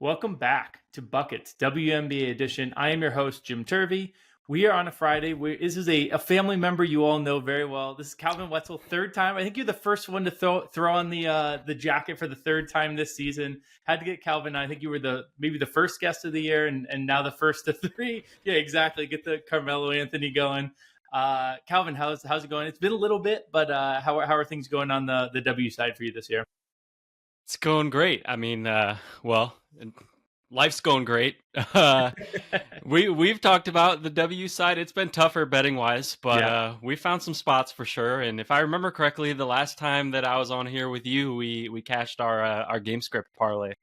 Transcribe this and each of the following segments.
Welcome back to Buckets, WNBA edition. I am your host, Jim Turvey. We are on a Friday. This is a family member you all know very well. This is Calvin Wetzel, third time. I think you're the first one to throw on the jacket for the third time this season. Had to get Calvin. I think you were maybe the first guest of the year, and now the first of three. Yeah, exactly. Get the Carmelo Anthony going. Calvin, how's it going? It's been a little bit, but how are things going on the W side for you this year? It's going great. I mean, life's going great. Uh, we've talked about the W side. It's been tougher betting wise, but Yeah. we found some spots for sure. And if I remember correctly, the last time that I was on here with you, we cashed our game script parlay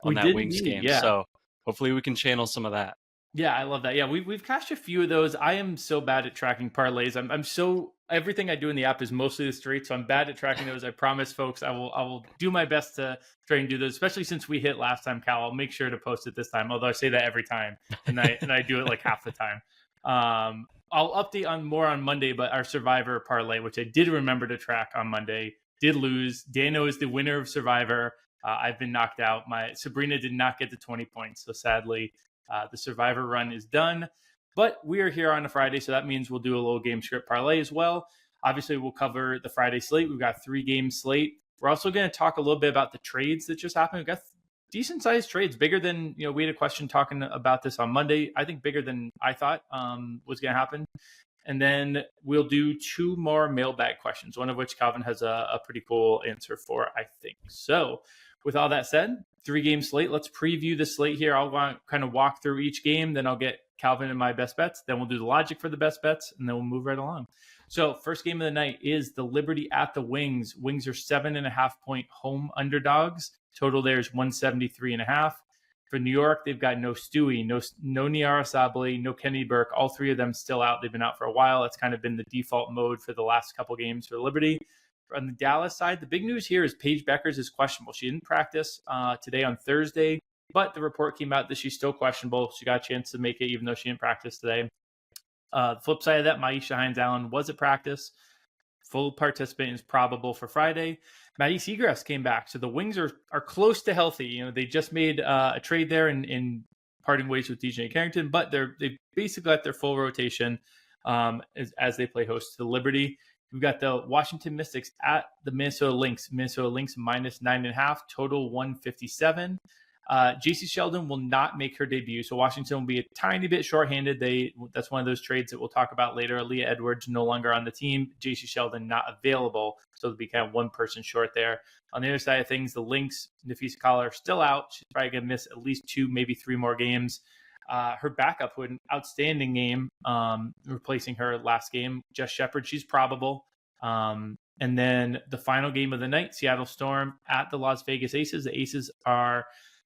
We on that did Wings indeed, game. yeah. So hopefully we can channel some of that. Yeah, I love that. Yeah, we've cashed a few of those. I am so bad at tracking parlays. I'm so everything I do in the app is mostly the straight, so I'm bad at tracking those. I promise, folks, I will do my best to try and do those. Especially since we hit last time, Cal. I'll make sure to post it this time. Although I say that every time, and I do it like half the time. I'll update on more on Monday, but our Survivor parlay, which I did remember to track on Monday, did lose. Dano is the winner of Survivor. I've been knocked out. My Sabrina did not get the 20 points, so sadly. The Survivor run is done, but we are here on a Friday, so that means we'll do a little game script parlay as well. Obviously, we'll cover the Friday slate. We've got 3-game slate. We're also going to talk a little bit about the trades that just happened. We've got decent sized trades, bigger than, we had a question talking about this on Monday. I think bigger than I thought was going to happen. And then we'll do 2 more mailbag questions, one of which Calvin has a pretty cool answer for, I think. So with all that said, 3-game slate. Let's preview the slate here. I'll kind of walk through each game. Then I'll get Calvin and my best bets. Then we'll do the logic for the best bets, and then we'll move right along. So first game of the night is the Liberty at the Wings. Wings are 7.5-point home underdogs. Total there is 173.5. For New York, they've got no Stewie, no Niara Sabally, no Kenny Burke. All 3 of them still out. They've been out for a while. That's kind of been the default mode for the last couple games for Liberty. On the Dallas side, the big news here is Paige Beckers is questionable. She didn't practice today on Thursday, but the report came out that she's still questionable. She got a chance to make it even though she didn't practice today. The flip side of that, Maisha Hines-Allen was at practice. Full participant is probable for Friday. Maddie Seagrass came back. So the Wings are close to healthy. They just made a trade there in parting ways with DJ Carrington, but they've basically got their full rotation as they play host to the Liberty. We've got the Washington Mystics at the Minnesota Lynx. Minnesota Lynx minus 9.5, total 157. JC Sheldon will not make her debut, so Washington will be a tiny bit shorthanded. That's one of those trades that we'll talk about later. Leah Edwards no longer on the team. JC Sheldon not available, so they'll be kind of one person short there. On the other side of things, the Lynx, Nafisa Collar, still out. She's probably going to miss at least 2, maybe 3 more games. Her backup who had an outstanding game, replacing her last game, Jess Shepard, she's probable. And then the final game of the night, Seattle Storm at the Las Vegas Aces. The Aces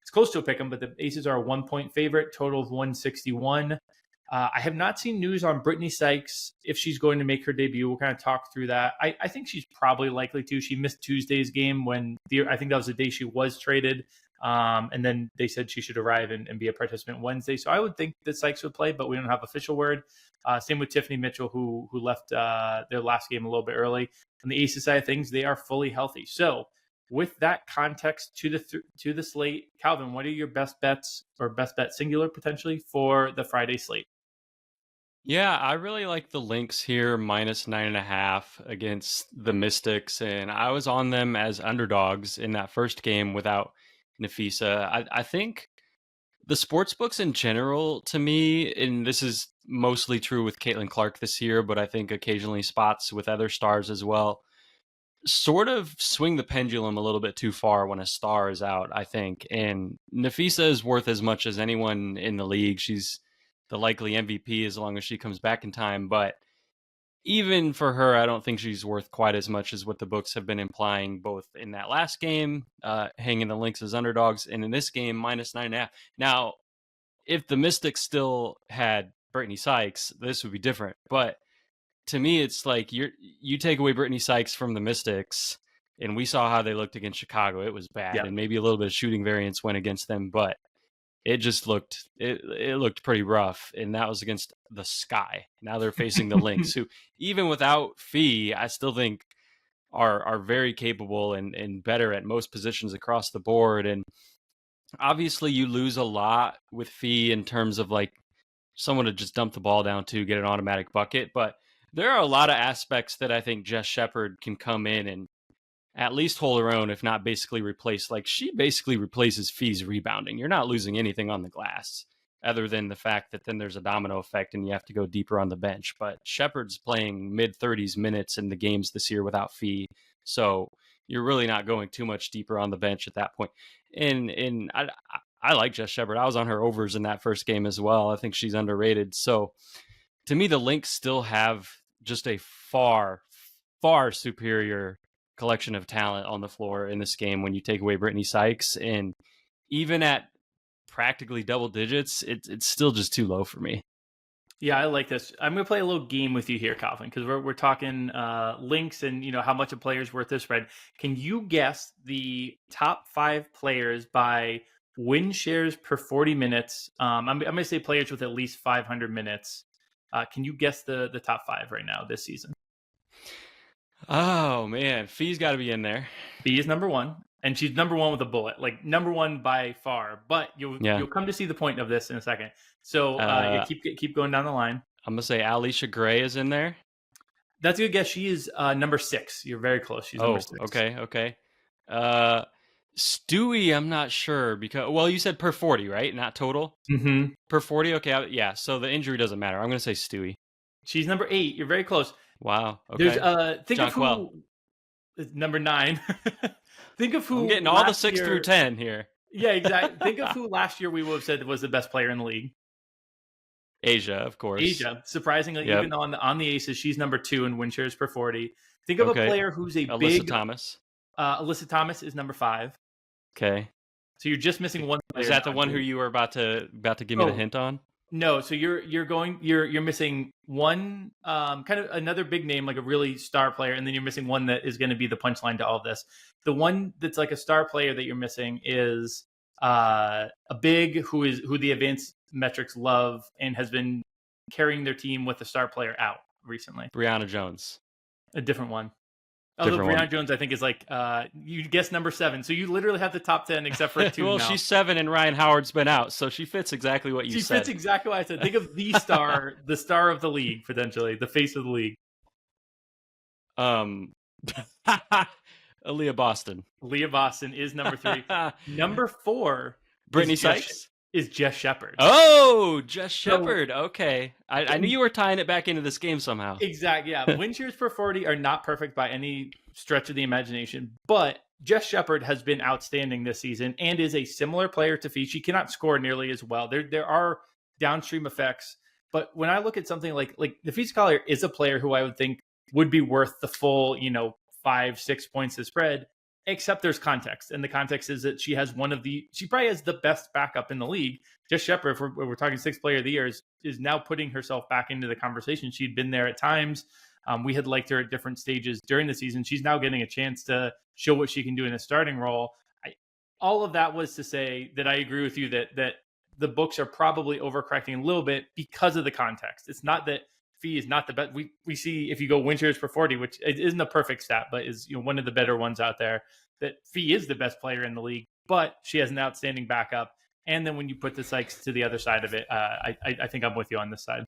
it's close to a pick 'em, but the Aces are a 1-point favorite, total of 161. I have not seen news on Brittany Sykes if she's going to make her debut. We'll kind of talk through that. I think she's probably likely to. She missed Tuesday's game I think that was the day she was traded. And then they said she should arrive and be a participant Wednesday. So I would think that Sykes would play, but we don't have official word. Same with Tiffany Mitchell, who left their last game a little bit early. On the Aces side of things, they are fully healthy. So with that context to the slate, Calvin, what are your best bets or best bet singular potentially for the Friday slate? Yeah, I really like the Lynx here, minus 9.5 against the Mystics. And I was on them as underdogs in that first game without Nafisa. I think the sports books in general, to me, and this is mostly true with Caitlin Clark this year, but I think occasionally spots with other stars as well, sort of swing the pendulum a little bit too far when a star is out, I think. And Nafisa is worth as much as anyone in the league. She's the likely MVP as long as she comes back in time. But even for her, I don't think she's worth quite as much as what the books have been implying, both in that last game, hanging the Lynx as underdogs, and in this game, minus 9.5. Now, if the Mystics still had Brittany Sykes, this would be different. But to me, it's like you take away Brittany Sykes from the Mystics, and we saw how they looked against Chicago. It was bad, and maybe a little bit of shooting variance went against them, but it just looked pretty rough, and that was against the Sky. Now they're facing the Lynx, who even without Fee, I still think are very capable and better at most positions across the board. And Obviously, you lose a lot with Fee in terms of like someone to just dump the ball down to get an automatic bucket. But there are a lot of aspects that I think Jess Shepard can come in and at least hold her own, if not basically replace. Like she basically replaces Fee's rebounding. You're not losing anything on the glass other than the fact that then there's a domino effect and you have to go deeper on the bench. But Shepard's playing mid 30s minutes in the games this year without Fee. So you're really not going too much deeper on the bench at that point. And I like Jess Shepard. I was on her overs in that first game as well. I think she's underrated. So to me, the Lynx still have just a far superior collection of talent on the floor in this game when you take away Brittany Sykes. And even at practically double digits, it's still just too low for me. Yeah, I like this. I'm going to play a little game with you here, Calvin, because we're talking links and how much a player's worth this spread. Can you guess the top 5 players by win shares per 40 minutes? I'm going to say players with at least 500 minutes. Can you guess the top 5 right now this season? Oh man, Fee's got to be in there. Fee is number 1, and she's number 1 with a bullet, like number 1 by far. But you'll come to see the point of this in a second. So keep going down the line. I'm gonna say Alicia Gray is in there. That's a good guess. She is number 6. You're very close. She's number 6. Okay. Stewie, I'm not sure because you said per 40, right? Not total. Mm-hmm. Per 40. Okay, yeah. So the injury doesn't matter. I'm gonna say Stewie. She's number 8. You're very close. Wow. Okay. There's think of who is number 9. Think of who. I'm getting all the 6 through 10 here. Yeah, exactly. Think of who last year we would have said was the best player in the league. Asia, of course. Asia, surprisingly, even on the Aces, she's number 2 in win shares per 40. Think of a player who's a Alyssa big Thomas. Alyssa Thomas is number 5. Okay. So you're just missing one player. Is that the one who you were about to give me the hint on? No, so you're missing one kind of another big name, like a really star player, and then you're missing one that is going to be the punchline to all of this. The one that's like a star player that you're missing is a big who the advanced metrics love and has been carrying their team with a star player out recently. Brianna Jones. A different one. Although Brianna Jones, I think, is like, you guessed number 7. So you literally have the top 10 except for 2 well, now. She's 7 and Ryan Howard's been out. So she fits exactly what you said. She fits exactly what I said. Think of the star, the star of the league, potentially. The face of the league. Aaliyah Boston. Aaliyah Boston is number 3. Number 4. Brittany Sykes? Is Jess Shepard. Oh, Jess Shepard. Okay. I knew you were tying it back into this game somehow. Exactly, yeah. Win shares per 40 are not perfect by any stretch of the imagination, but Jess Shepard has been outstanding this season and is a similar player to Fee. She cannot score nearly as well. There are downstream effects, but when I look at something like the Fee Collier is a player who I would think would be worth the full, 5-6 points of spread. Except there's context, and the context is that she probably has the best backup in the league. Jess Shepard, if we're talking 6th player of the year, is now putting herself back into the conversation. She'd been there at times. We had liked her at different stages during the season. She's now getting a chance to show what she can do in a starting role. All of that was to say that I agree with you that the books are probably overcorrecting a little bit because of the context. It's not that Fee is not the best. We see if you go win shares per 40, which isn't a perfect stat, but is one of the better ones out there, that Fee is the best player in the league, but she has an outstanding backup. And then when you put the Sykes to the other side of it, I think I'm with you on this side.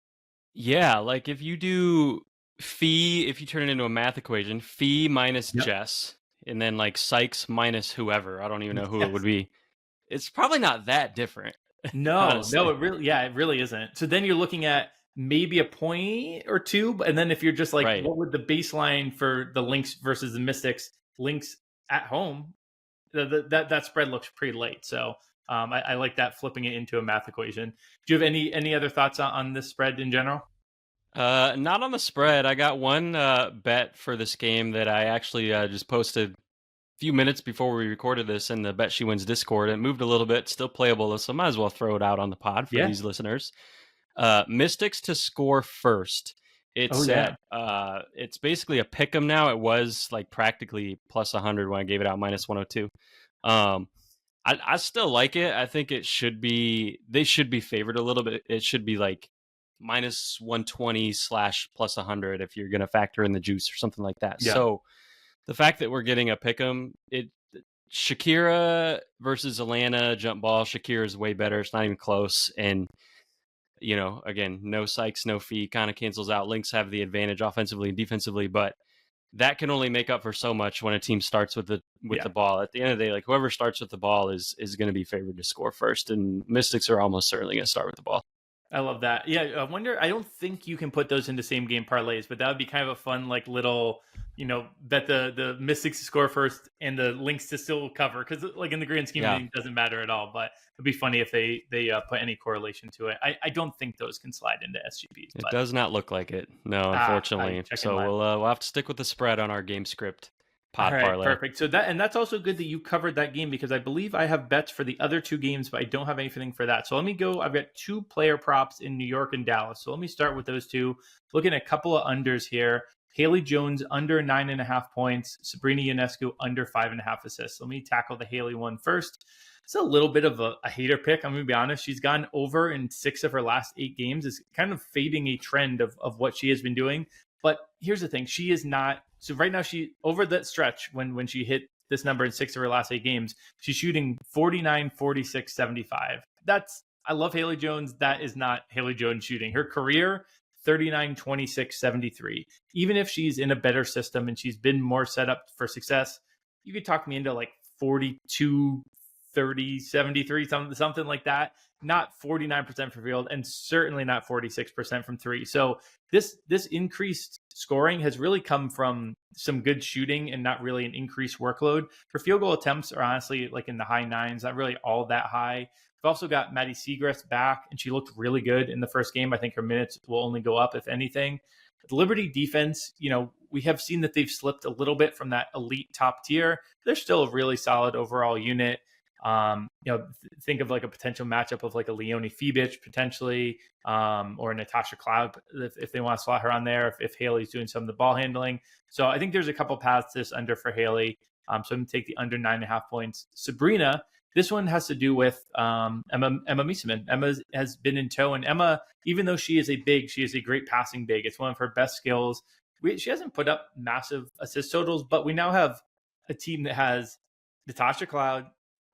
Yeah, like if you do Fee, if you turn it into a math equation, Fee minus Jess, and then like Sykes minus whoever, I don't even know who it would be. It's probably not that different. No, it really isn't. So then you're looking at maybe a point or 2, and then if you're just like, what would the baseline for the Lynx versus the Mystics? Lynx at home, that spread looks pretty late. So I like that, flipping it into a math equation. Do you have any other thoughts on this spread in general? Not on the spread. I got one bet for this game that I actually just posted a few minutes before we recorded this in the Bet She Wins Discord. It moved a little bit, still playable, so might as well throw it out on the pod for these listeners. Mystics to score first. It's it's basically a pick 'em now. It was like practically plus 100 when I gave it out, minus 102. I still like it. I think they should be favored a little bit. It should be like minus 120 / plus 100 if you're going to factor in the juice or something like that. Yeah. So the fact that we're getting a pick 'em, Shakira versus Atlanta jump ball. Shakira is way better. It's not even close. And, again, no Sykes, no fee kind of cancels out. Lynx have the advantage offensively and defensively, but that can only make up for so much when a team starts with the ball. At the end of the day, like whoever starts with the ball is going to be favored to score first, and Mystics are almost certainly going to start with the ball. I love that. Yeah, I wonder. I don't think you can put those into same game parlays, but that would be kind of a fun, like little, bet the Mystics to score first and the Lynx to still cover, because like in the grand scheme of things, it doesn't matter at all. But it'd be funny if they put any correlation to it. I don't think those can slide into SGPs. It does not look like it. No, unfortunately. So we'll have to stick with the spread on our game script. All right, parlay. perfect. So that's also good that you covered that game, because I believe I have bets for the other two games, but I don't have anything for that. So let me go. I've got 2 player props in New York and Dallas. So let me start with those two. Looking at a couple of unders here. Haley Jones under 9.5 points. Sabrina Ionescu under 5.5 assists. Let me tackle the Haley one first. It's a little bit of a hater pick. I'm going to be honest. She's gone over in 6 of her last 8 games. It's kind of fading a trend of what she has been doing. But here's the thing. She is not. So right now, she over that stretch when she hit this number in 6 of her last 8 games, she's shooting 49, 46, 75. I love Haley Jones. That is not Haley Jones shooting. Her career, 39, 26, 73. Even if she's in a better system and she's been more set up for success, you could talk me into like 42, 30, 73, something like that. Not 49% from field, and certainly not 46% from 3. So this increased scoring has really come from some good shooting and not really an increased workload. Her field goal attempts are honestly like in the high 9s, not really all that high. We've also got Maddie Segrest back, and she looked really good in the first game. I think her minutes will only go up, if anything. The Liberty defense, we have seen that they've slipped a little bit from that elite top tier. They're still a really solid overall unit. Think of like a potential matchup of like a Leonie Fibic potentially, or Natasha Cloud if they want to slot her on there, if Haley's doing some of the ball handling. So I think there's a couple paths to this under for Haley. So I'm going to take the under 9.5 points. Sabrina, this one has to do with Emma Miesemann. Emma has been in tow, and Emma, even though she is a great passing big. It's one of her best skills. She hasn't put up massive assist totals, but we now have a team that has Natasha Cloud,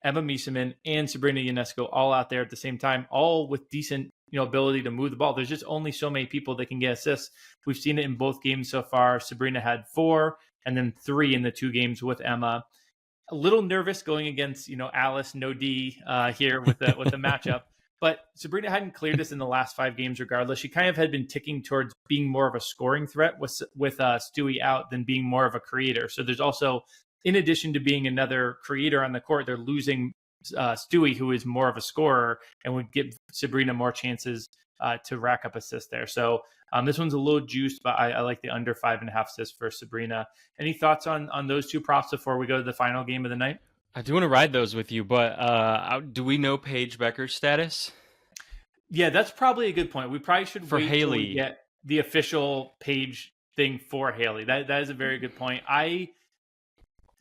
Emma Miesemann, and Sabrina Ionescu all out there at the same time, all with decent ability to move the ball. There's just only so many people that can get assists. We've seen it in both games so far. Sabrina had 4 and then 3 in the 2 games with Emma. A little nervous going against Alice No D here with the matchup, but Sabrina hadn't cleared this in the last 5 games. Regardless, she kind of had been ticking towards being more of a scoring threat with Stewie out than being more of a creator. So there's also, in addition to being another creator on the court, they're losing Stewie, who is more of a scorer and would give Sabrina more chances to rack up assists there. So this one's a little juiced, but I like the under 5.5 assists for Sabrina. Any thoughts on those 2 props before we go to the final game of the night? I do want to ride those with you, but do we know Paige Becker's status? Yeah, that's probably a good point. We probably should for wait Haley till we get the official Paige thing for Haley. That is a very good point.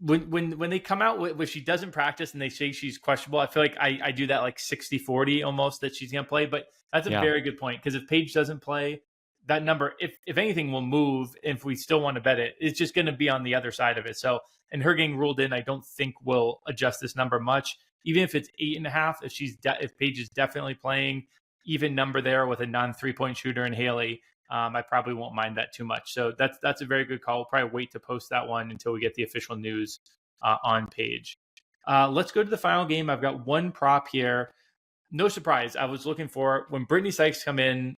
When they come out with she doesn't practice and they say she's questionable, I feel like I do that like 60-40 almost that she's going to play. But that's a very good point, because if Paige doesn't play, that number, if anything, will move. If we still want to bet it, it's just going to be on the other side of it. So, and her getting ruled in, I don't think will adjust this number much. Even if it's 8.5, if Paige is definitely playing, even number there with a non 3-point shooter in Haley, I probably won't mind that too much. So that's a very good call. We'll probably wait to post that one until we get the official news on Paige. Let's go to the final game. I've got one prop here. No surprise. I was looking for when Brittany Sykes comes in,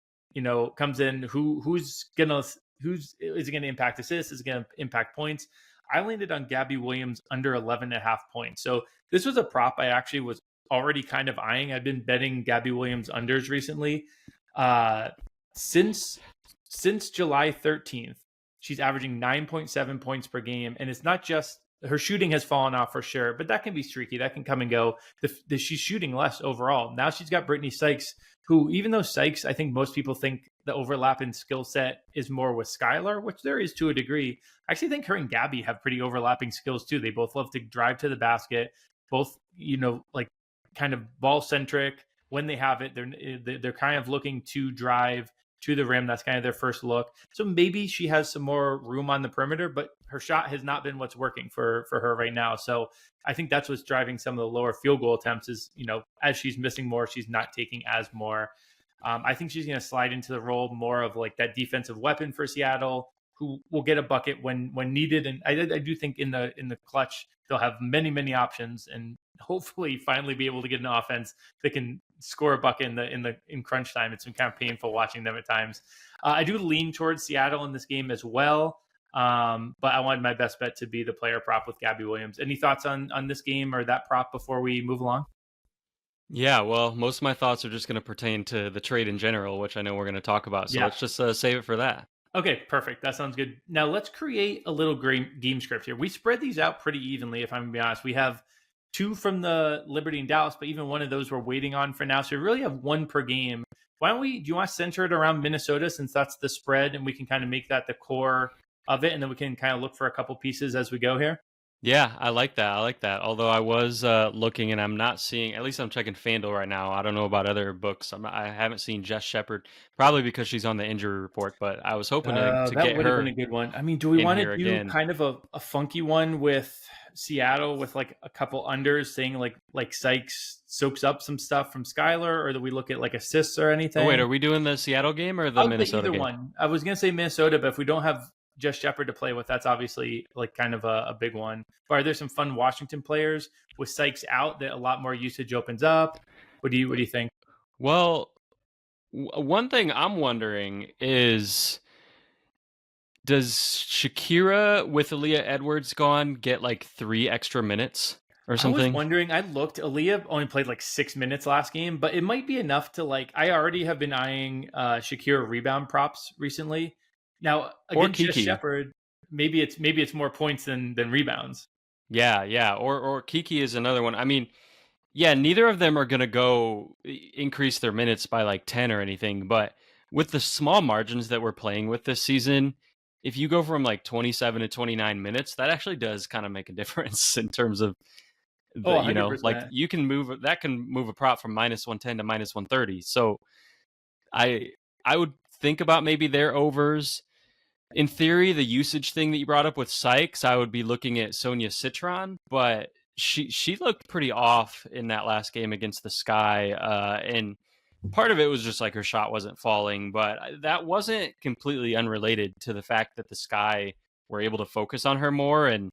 who's it going to impact assists? Is it going to impact points? I landed on Gabby Williams under 11.5 points. So this was a prop I actually was already kind of eyeing. I've been betting Gabby Williams unders recently. Since July 13th, she's averaging 9.7 points per game. And it's not just her shooting has fallen off for sure, but that can be streaky. That can come and go. She's shooting less overall. Now she's got Brittany Sykes, who, even though Sykes, I think most people think the overlap in skill set is more with Skylar, which there is to a degree. I actually think her and Gabby have pretty overlapping skills too. They both love to drive to the basket, both, like kind of ball centric. When they have it, they're kind of looking to drive to the rim. That's kind of their first look. So maybe she has some more room on the perimeter, but her shot has not been what's working for her right now. So I think that's what's driving some of the lower field goal attempts is, as she's missing more, she's not taking as more. I think she's going to slide into the role more of like that defensive weapon for Seattle, who will get a bucket when needed. And I do think in the clutch they'll have many options, and hopefully finally be able to get an offense that can score a bucket in crunch time. It's been kind of painful watching them at times. I do lean towards Seattle in this game as well, but I wanted my best bet to be the player prop with Gabby Williams. Any thoughts on this game or that prop before we move along? Yeah, well, most of my thoughts are just going to pertain to the trade in general, which I know we're going to talk about. So Yeah. let's just save it for that. Okay, perfect. That sounds good. Now let's create a little game script here. We spread these out pretty evenly, if I'm going to be honest. We have 2 from the Liberty and Dallas, but even one of those we're waiting on for now. So we really have 1 per game. Do you want to center it around Minnesota since that's the spread and we can kind of make that the core of it, and then we can kind of look for a couple pieces as we go here? Yeah, I like that. Although I was looking and I'm not seeing, at least I'm checking FanDuel right now. I don't know about other books. I haven't seen Jess Shepard, probably because she's on the injury report, but I was hoping to That get would have been her a good one. I mean, do we in want to here do again. kind of a funky one with Seattle with like a couple unders, saying like Sykes soaks up some stuff from Skylar, or do we look at like assists or anything? Oh, wait, are we doing the Seattle game or the I'll say Minnesota either game? one. I was gonna say Minnesota, but if we don't have Jess Shepard to play with, that's obviously like kind of a big one. But are there some fun Washington players with Sykes out that a lot more usage opens up? What do you think? Well, one thing I'm wondering is, does Shakira with Aaliyah Edwards gone get like 3 extra minutes or I was something? wondering, I looked, Aaliyah only played like 6 minutes last game, but it might be enough to like, I already have been eyeing Shakira rebound props recently. Now, Or against Jess Kiki. Shepard, maybe it's more points than rebounds. Yeah. Or Kiki is another one. I mean, yeah, neither of them are going to go increase their minutes by like 10 or anything, but with the small margins that we're playing with this season, if you go from like 27 to 29 minutes, that actually does kind of make a difference in terms of Oh, like 100%. you can move a prop from -110 to -130. So I would think about maybe their overs. In theory, the usage thing that you brought up with Sykes, I would be looking at Sonia Citron, but she looked pretty off in that last game against the Sky, and part of it was just like her shot wasn't falling, but that wasn't completely unrelated to the fact that the Sky were able to focus on her more and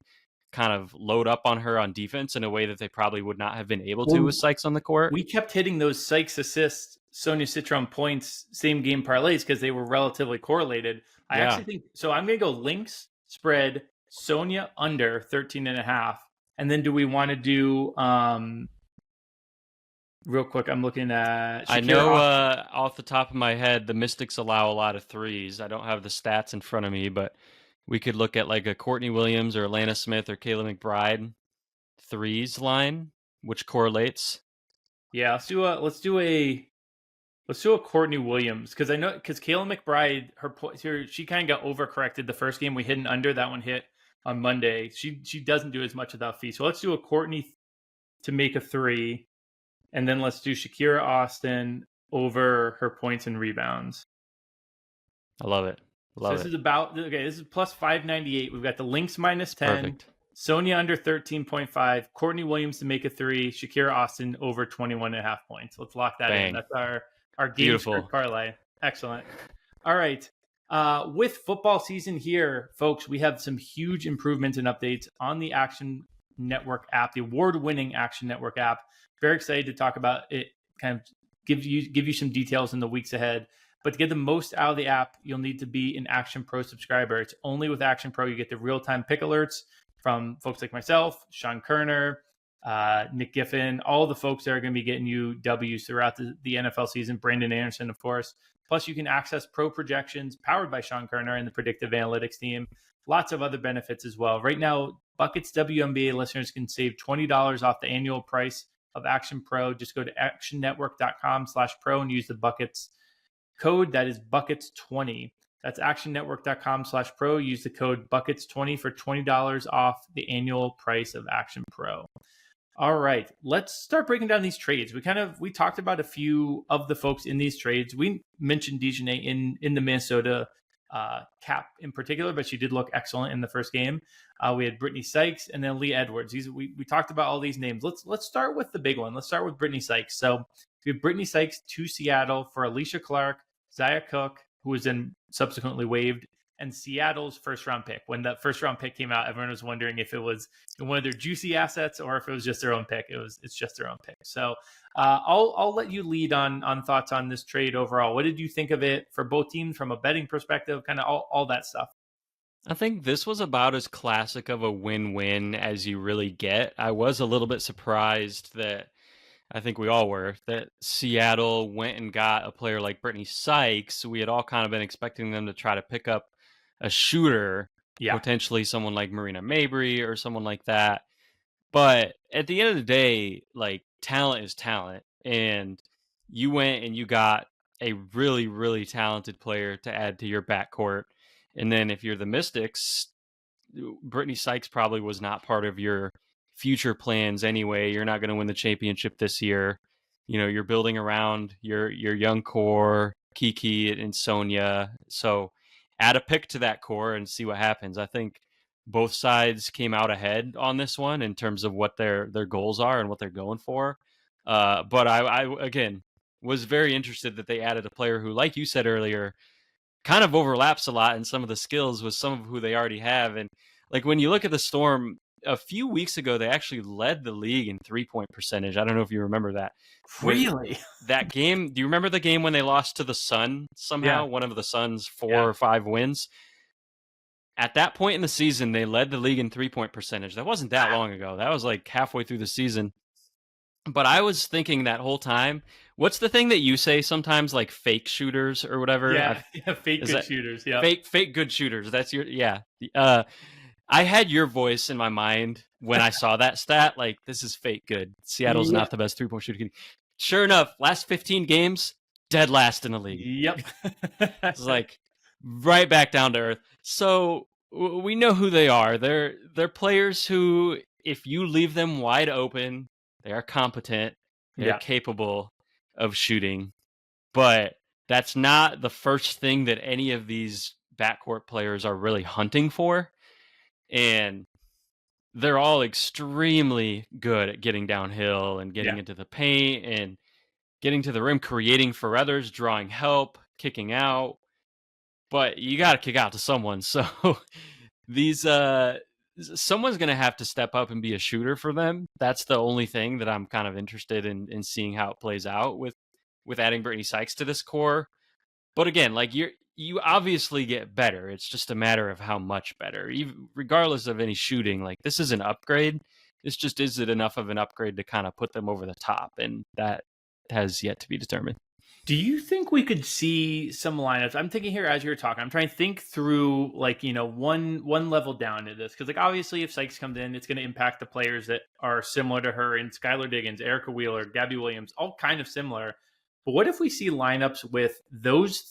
kind of load up on her on defense in a way that they probably would not have been able to with Sykes on the court. We kept hitting those Sykes assists, Sonia Citron points, same game parlays because they were relatively correlated. I actually think so. I'm going to go Lynx spread, Sonia under 13.5. And then do we want to do real quick? I'm looking at Shakira. I know off the top of my head, the Mystics allow a lot of threes. I don't have the stats in front of me, but we could look at like a Courtney Williams or Alana Smith or Kayla McBride threes line, which correlates. Yeah, let's do a Courtney Williams because Kayla McBride, she kind of got overcorrected the first game. We hit an under, that one hit on Monday. She doesn't do as much without fee. So let's do a Courtney to make a 3, and then let's do Shakira Austin over her points and rebounds. I love it. This is plus 598. We've got the Lynx minus 10. Perfect. Sonia under 13.5, Courtney Williams to make a 3, Shakira Austin over 21.5 points. Let's lock that in. That's our game script parlay. Excellent. All right. With football season here, folks, we have some huge improvements and updates on the Action Network app, the award-winning Action Network app. Very excited to talk about it, kind of give you some details in the weeks ahead. But to get the most out of the app, you'll need to be an Action Pro subscriber. It's only with Action Pro you get the real-time pick alerts from folks like myself, Sean Kerner, Nick Giffen, all the folks that are going to be getting you W's throughout the NFL season, Brandon Anderson, of course. Plus, you can access pro projections powered by Sean Kerner and the predictive analytics team. Lots of other benefits as well. Right now, Buckets WNBA listeners can save $20 off the annual price of Action Pro. Just go to actionnetwork.com/pro and use the Buckets code. That is Buckets20. That's actionnetwork.com/pro. Use the code Buckets20 for $20 off the annual price of Action Pro. All right, let's start breaking down these trades. We talked about a few of the folks in these trades. We mentioned Dejanay in the Minnesota Cap in particular, but she did look excellent in the first game. We had Brittany Sykes and then Lee Edwards. We talked about all these names. Let's start with the big one. Let's start with Brittany Sykes. So we have Brittany Sykes to Seattle for Alicia Clark, Zaya Cook, who was then subsequently waived, and Seattle's first round pick. When that first round pick came out, everyone was wondering if it was one of their juicy assets or if it was just their own pick. It's just their own pick. So I'll let you lead on thoughts on this trade overall. What did you think of it for both teams from a betting perspective? Kind of all that stuff. I think this was about as classic of a win-win as you really get. I was a little bit surprised that I think we all were that Seattle went and got a player like Brittany Sykes. We had all kind of been expecting them to try to pick up a shooter, potentially someone like Marina Mabry or someone like that. But at the end of the day, like, talent is talent. And you went and you got a really, really talented player to add to your backcourt. And then if you're the Mystics, Brittany Sykes probably was not part of your future plans anyway. You're not going to win the championship this year. You're building around your young core, Kiki and Sonia. So add a pick to that core and see what happens. I think both sides came out ahead on this one in terms of what their goals are and what they're going for. But I again was very interested that they added a player who, like you said earlier, kind of overlaps a lot in some of the skills with some of who they already have. And like when you look at the Storm, a few weeks ago, they actually led the league in 3-point percentage. I don't know if you remember that. Really? That game, do you remember the game when they lost to the Sun somehow? One of the Sun's 4 or 5 wins? At that point in the season, they led the league in 3-point percentage. That wasn't that long ago. That was like halfway through the season. But I was thinking that whole time, what's the thing that you say sometimes, like fake shooters or whatever? Yeah, fake good shooters. Yeah, fake good shooters. That's your I had your voice in my mind when I saw that stat. Like, this is fake good. Seattle's not the best 3-point shooting. Sure enough, last 15 games, dead last in the league. Yep. It's like right back down to earth. So we know who they are. They're players who, if you leave them wide open, they are competent. They're capable of shooting. But that's not the first thing that any of these backcourt players are really hunting for. And they're all extremely good at getting downhill and getting into the paint and getting to the rim, creating for others, drawing help, kicking out. But you got to kick out to someone. So these someone's going to have to step up and be a shooter for them. That's the only thing that I'm kind of interested in seeing how it plays out with adding Brittany Sykes to this core. But again, like you obviously get better. It's just a matter of how much better. Even regardless of any shooting, like, this is an upgrade. This just is it enough of an upgrade to kind of put them over the top, and that has yet to be determined. Do you think we could see some lineups? I'm thinking here as you're talking, I'm trying to think through, like, one level down to this. Because, like, obviously if Sykes comes in, it's going to impact the players that are similar to her in Skylar Diggins, Erica Wheeler, Gabby Williams, all kind of similar. But what if we see lineups with those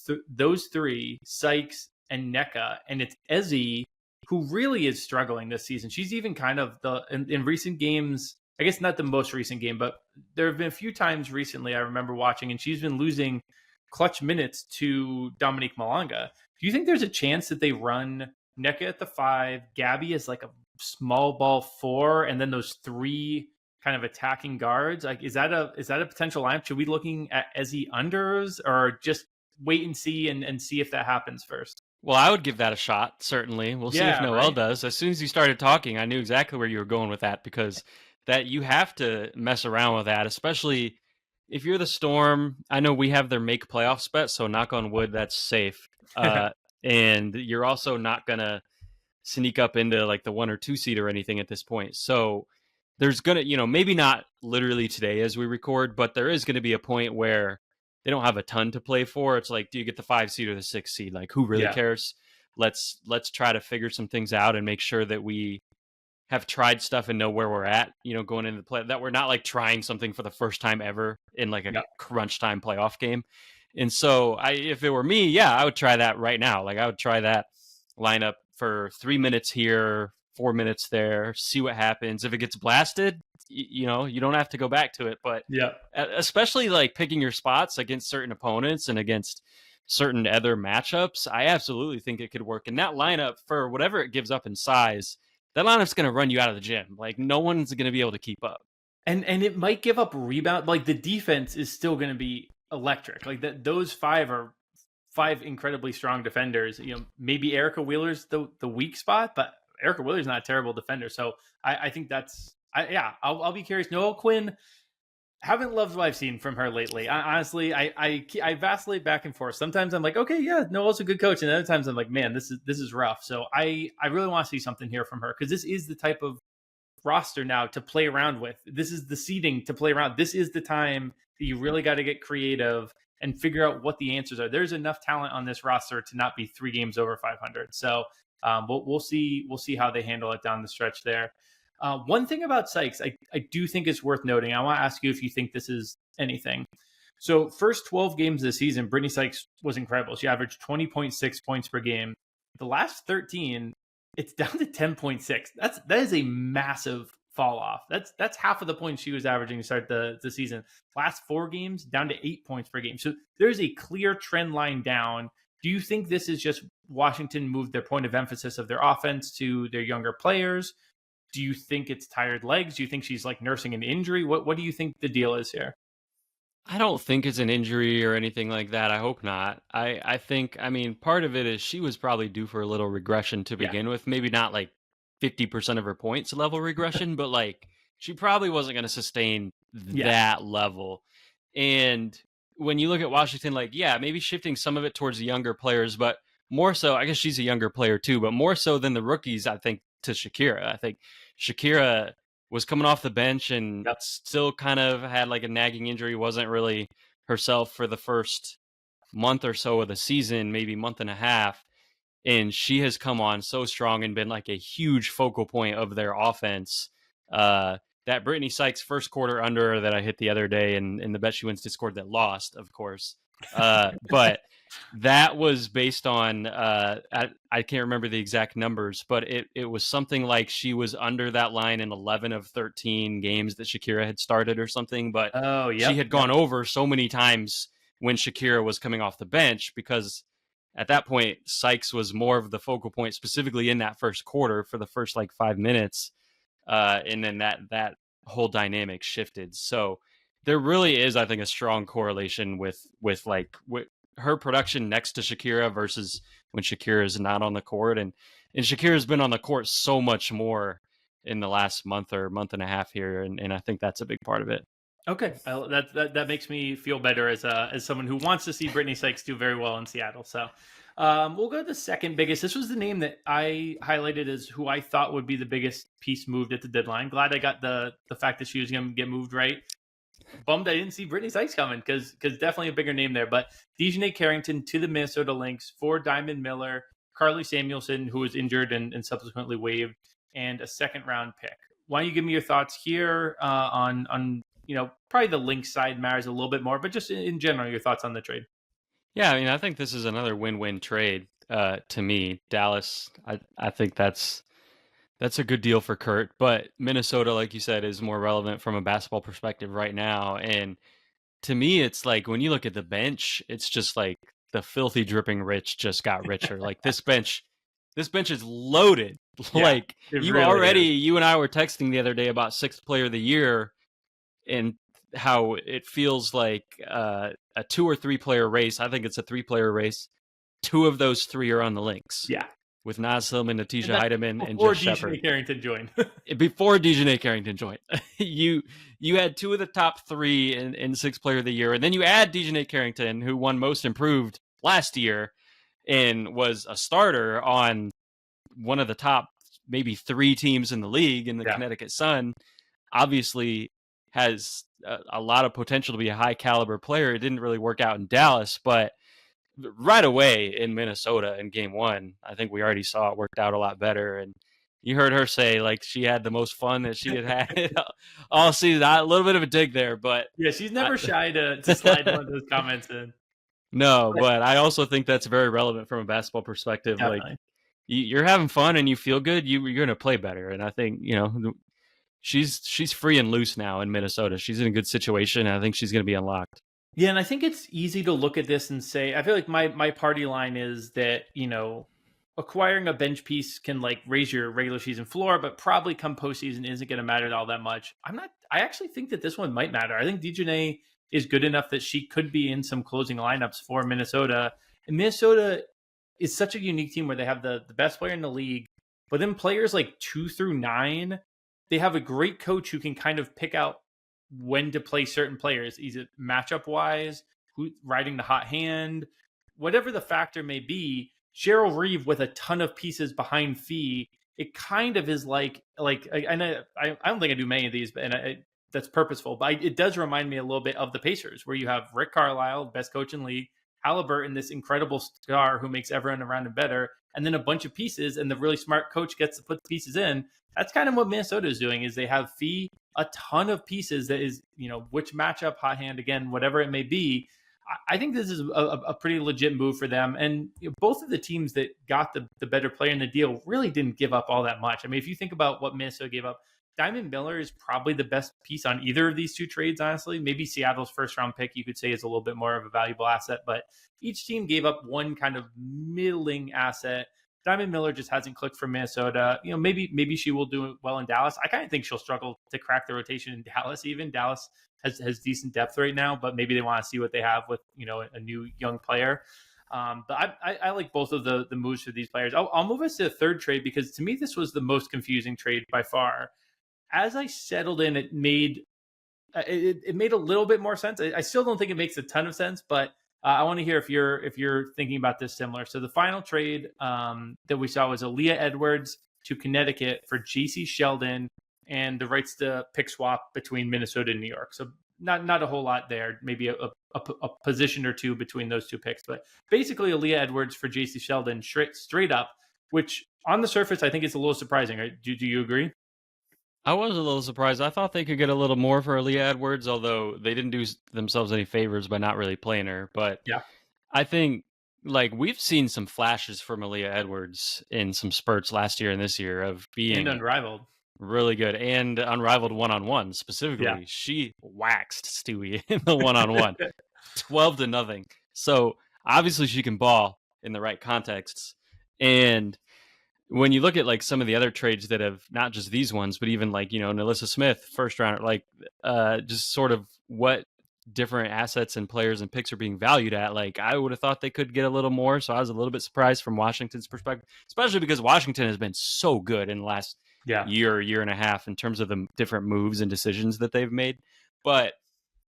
three, Sykes and Nneka, and it's Ezzy, who really is struggling this season? She's even kind of in recent games, I guess not the most recent game, but there have been a few times recently I remember watching, and she's been losing clutch minutes to Dominique Malanga. Do you think there's a chance that they run Nneka at the 5, Gabby as like a small ball 4, and then those 3 kind of attacking guards? Like, is that a potential lineup? Should we be looking at Ezzy unders, or just wait and see and see if that happens first? Well, I would give that a shot, certainly. We'll see if Noelle does. As soon as you started talking, I knew exactly where you were going with that, because that you have to mess around with that, especially if you're the Storm. I know we have their make playoffs bet, so knock on wood, that's safe. And you're also not going to sneak up into like the 1 or 2 seed or anything at this point. So there's going to, maybe not literally today as we record, but there is going to be a point where they don't have a ton to play for. It's like, do you get the 5 seed or the 6 seed? Like, who really cares? Let's try to figure some things out and make sure that we have tried stuff and know where we're at, going into the play, that we're not like trying something for the first time ever in like a crunch time playoff game. And so if it were me, I would try that right now. Like, I would try that lineup for 3 minutes here, 4 minutes there, see what happens. If it gets blasted, you don't have to go back to it. But especially like picking your spots against certain opponents and against certain other matchups, I absolutely think it could work. And that lineup, for whatever it gives up in size, that lineup's going to run you out of the gym. Like, no one's going to be able to keep up. And it might give up rebound. Like the defense is still going to be electric. Like that, those five are five incredibly strong defenders. You know, maybe Erica Wheeler's the weak spot, but Erica Wheeler's not a terrible defender. So I think that's I'll be curious. Noelle Quinn, haven't loved what I've seen from her lately. Honestly, I vacillate back and forth. Sometimes I'm like, okay, yeah, Noel's a good coach, and other times I'm like, man, this is rough. So I really want to see something here from her, because this is the type of roster now to play around with. This is the seeding to play around. This is the time that you really got to get creative and figure out what the answers are. There's enough talent on this roster to not be 3 games over 500. So we'll see how they handle it down the stretch there. One thing about Sykes, I do think it's worth noting. I want to ask you if you think this is anything. So first 12 games of the season, Brittany Sykes was incredible. She averaged 20.6 points per game. The last 13, it's down to 10.6. That is a massive fall off. That's half of the points she was averaging to start the season. Last 4 games, down to 8 points per game. So there's a clear trend line down. Do you think this is just Washington moved their point of emphasis of their offense to their younger players? Do you think it's tired legs? Do you think she's like nursing an injury? What do you think the deal is here? I don't think it's an injury or anything like that. I hope not. I think, I mean, part of it is she was probably due for a little regression to Yeah. begin with. Maybe not like 50% of her points level regression, but like she probably wasn't going to sustain that level. And when you look at Washington, like, yeah, maybe shifting some of it towards the younger players, but more so, I guess she's a younger player too, but more so than the rookies, I think, to Shakira. I think Shakira was coming off the bench and Yep. still kind of had like a nagging injury, wasn't really herself for the first month or so of the season, maybe month and a half. And she has come on so strong and been like a huge focal point of their offense. That Brittany Sykes first quarter under that I hit the other day in the Bet She Wins Discord that lost, of course. But that was based on I can't remember the exact numbers, but it was something like she was under that line in 11 of 13 games that Shakira had started or something. But she had gone over so many times when Shakira was coming off the bench, because at that point Sykes was more of the focal point, specifically in that first quarter for the first like 5 minutes, and then that whole dynamic shifted. So there really is, I think, a strong correlation with her production next to Shakira versus when Shakira is not on the court. And Shakira's been on the court so much more in the last month or month and a half here. And I think that's a big part of it. Okay, that makes me feel better as someone who wants to see Brittany Sykes do very well in Seattle. So we'll go to the second biggest. This was the name that I highlighted as who I thought would be the biggest piece moved at the deadline. Glad I got the fact that she was going to get moved right. Bummed I didn't see Brittany Sykes coming, because definitely a bigger name there. But Dejanay Carrington to the Minnesota Lynx for Diamond Miller, Carly Samuelson, who was injured and subsequently waived, and a second round pick. Why don't you give me your thoughts here on probably the Lynx side matters a little bit more, but just in general, your thoughts on the trade? Yeah, I mean, I think this is another win-win trade to me. Dallas, I think that's a good deal for Kurt, but Minnesota, like you said, is more relevant from a basketball perspective right now. And to me, it's like when you look at the bench, it's just like the filthy dripping rich just got richer. Like this bench is loaded. Yeah, like really you and I were texting the other day about 6th player of the year and how it feels like a 2 or 3 player race. I think it's a 3-player race. 2 of those 3 are on the Lynx. Yeah. With Naz Hillman, Natisha Heidemann, and Jess Shepard. Before Dejanay Carrington joined. Before Dejanay Carrington joined. you had 2 of the top 3 in 6th player of the year, and then you add Dejanay Carrington, who won most improved last year and was a starter on one of the top maybe 3 teams in the league in the Connecticut Sun. Obviously has a lot of potential to be a high caliber player. It didn't really work out in Dallas, but right away in Minnesota in game 1, I think we already saw it worked out a lot better. And you heard her say like she had the most fun that she had all season. A little bit of a dig there, but yeah, she's never shy to slide one of those comments in. No, but I also think that's very relevant from a basketball perspective. Definitely. Like you're having fun and you feel good, you're going to play better. And I think, she's free and loose now in Minnesota. She's in a good situation. And I think she's going to be unlocked. Yeah, and I think it's easy to look at this and say, I feel like my party line is that, acquiring a bench piece can like raise your regular season floor, but probably come postseason isn't going to matter all that much. I actually think that this one might matter. I think DeJounte is good enough that she could be in some closing lineups for Minnesota. And Minnesota is such a unique team where they have the best player in the league, but then players like 2 through 9, they have a great coach who can kind of pick out when to play certain players, is it matchup wise, who riding the hot hand, whatever the factor may be. Cheryl Reeve with a ton of pieces behind Fee, it kind of is and I don't think I do many of these, but that's purposeful. But it does remind me a little bit of the Pacers, where you have Rick Carlisle, best coach in league, Halliburton, this incredible star who makes everyone around him better, and then a bunch of pieces, and the really smart coach gets to put the pieces in. That's kind of what Minnesota is doing. Is they have Fee, a ton of pieces that is, which matchup, hot hand, again, whatever it may be. I think this is a pretty legit move for them. And both of the teams that got the better player in the deal really didn't give up all that much. I mean, if you think about what Minnesota gave up, Diamond Miller is probably the best piece on either of these two trades, honestly. Maybe Seattle's first round pick, you could say, is a little bit more of a valuable asset, but each team gave up one kind of middling asset. Diamond Miller just hasn't clicked for Minnesota. Maybe she will do well in Dallas. I kind of think she'll struggle to crack the rotation in Dallas. Even Dallas has decent depth right now, but maybe they want to see what they have with a new young player. But I like both of the moves for these players. I'll move us to the third trade because to me this was the most confusing trade by far. As I settled in, it made a little bit more sense. I still don't think it makes a ton of sense, but I want to hear if you're thinking about this similar. So the final trade that we saw was Aaliyah Edwards to Connecticut for J.C. Sheldon and the rights to pick swap between Minnesota and New York. So not a whole lot there. Maybe a position or two between those two picks, but basically Aaliyah Edwards for J.C. Sheldon straight up. Which on the surface I think is a little surprising. Right? Do you agree? I was a little surprised. I thought they could get a little more for Aaliyah Edwards, although they didn't do themselves any favors by not really playing her. But Yeah, I think like we've seen some flashes from Aaliyah Edwards in some spurts last year and this year of and being unrivaled. really good and unrivaled one-on-one. Yeah, Specifically, she waxed Stewie in the one-on-one, 12-0. So obviously she can ball in the right contexts. And when you look at like some of the other trades that have not just these ones, but even like, Nalissa Smith, first rounder, like just sort of what different assets and players and picks are being valued at, like I would have thought they could get a little more. So I was a little bit surprised from Washington's perspective, especially because Washington has been so good in the last yeah. year and a half in terms of the different moves and decisions that they've made. But